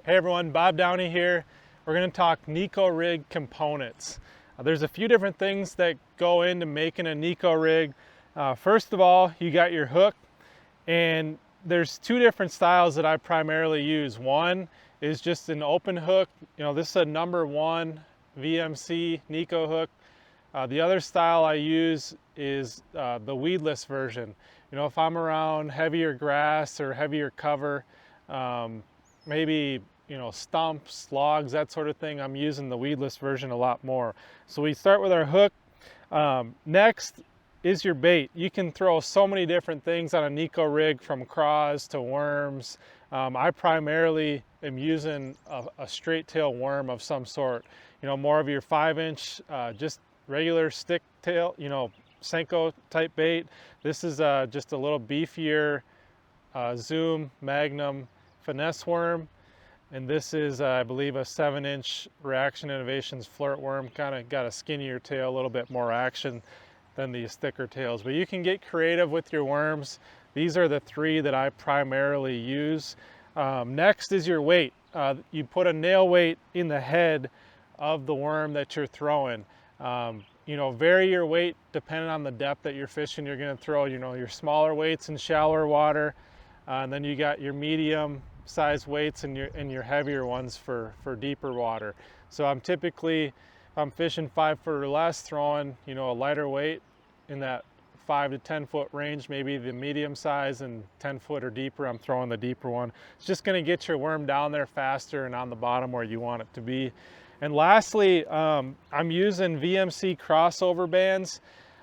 Hey everyone, Bob Downey here. We're going to talk Neko Rig components. There's a few different things that go into making a Neko Rig. First of all, you got your hook, and there's two different styles that I primarily use. One is just an open hook. This is a #1 VMC Neko hook. The other style I use is the weedless version. If I'm around heavier grass or heavier cover, maybe stumps, logs, that sort of thing, I'm using the weedless version a lot more. So we start with our hook. Next is your bait. You can throw so many different things on a Neko Rig, from craws to worms. I primarily am using a straight tail worm of some sort. More of your 5-inch, just regular stick tail, Senko type bait. This is just a little beefier Zoom Magnum Finesse Worm. And this is, I believe, a 7-inch Reaction Innovations Flirt Worm. Kind of got a skinnier tail, a little bit more action than these thicker tails. But you can get creative with your worms. These are the three that I primarily use. Next is your weight. You put a nail weight in the head of the worm that you're throwing. Vary your weight depending on the depth that you're fishing. You're going to throw, your smaller weights in shallower water. And then you got your medium size weights and your heavier ones for deeper water. So I'm typically, if I'm fishing 5 foot or less, throwing a lighter weight in that 5 to 10 foot range, maybe the medium size, and 10 foot or deeper, I'm throwing the deeper one. It's just going to get your worm down there faster and on the bottom where you want it to be. And lastly, I'm using VMC Crossover bands.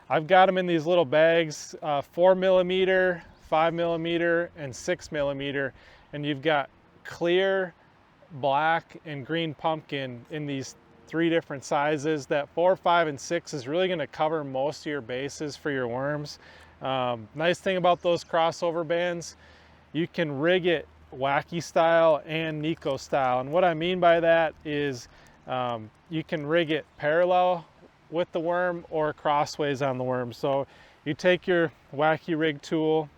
I've got them in these little bags, 4mm, 5mm, and 6mm. And you've got clear, black, and green pumpkin in these 3 different sizes. That 4, 5, and 6 is really going to cover most of your bases for your worms. Nice thing about those crossover bands, you can rig it wacky style and Neko style. And what I mean by that is you can rig it parallel with the worm or crossways on the worm. So you take your wacky rig tool.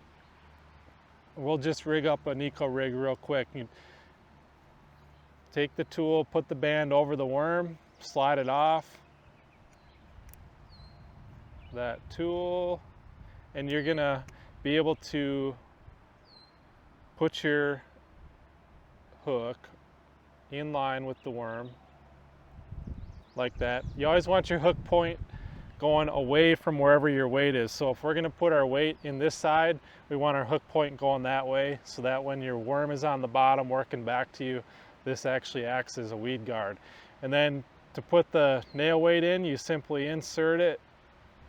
We'll just rig up a Neko Rig real quick. You take the tool, put the band over the worm, slide it off that tool, and you're gonna be able to put your hook in line with the worm like that. You always want your hook point going away from wherever your weight is. So if we're going to put our weight in this side, we want our hook point going that way, so that when your worm is on the bottom working back to you, this actually acts as a weed guard. And then to put the nail weight in, you simply insert it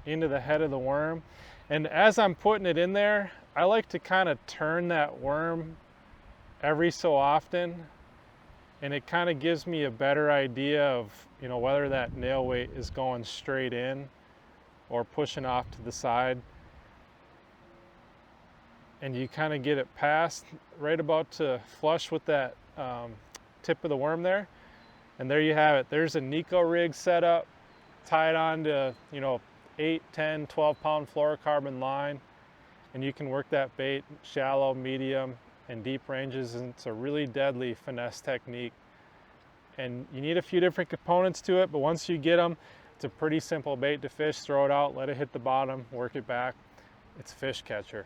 into the head of the worm. And as I'm putting it in there, I like to kind of turn that worm every so often, and it kind of gives me a better idea of whether that nail weight is going straight in or pushing off to the side. And you kind of get it past, right about to flush with that tip of the worm there. And there you have it. There's a Neko Rig setup, tied on to 8, 10, 12 pound fluorocarbon line. And you can work that bait shallow, medium, and deep ranges, and it's a really deadly finesse technique. And you need a few different components to it, but once you get them, it's a pretty simple bait to fish. Throw it out, let it hit the bottom, work it back. It's a fish catcher.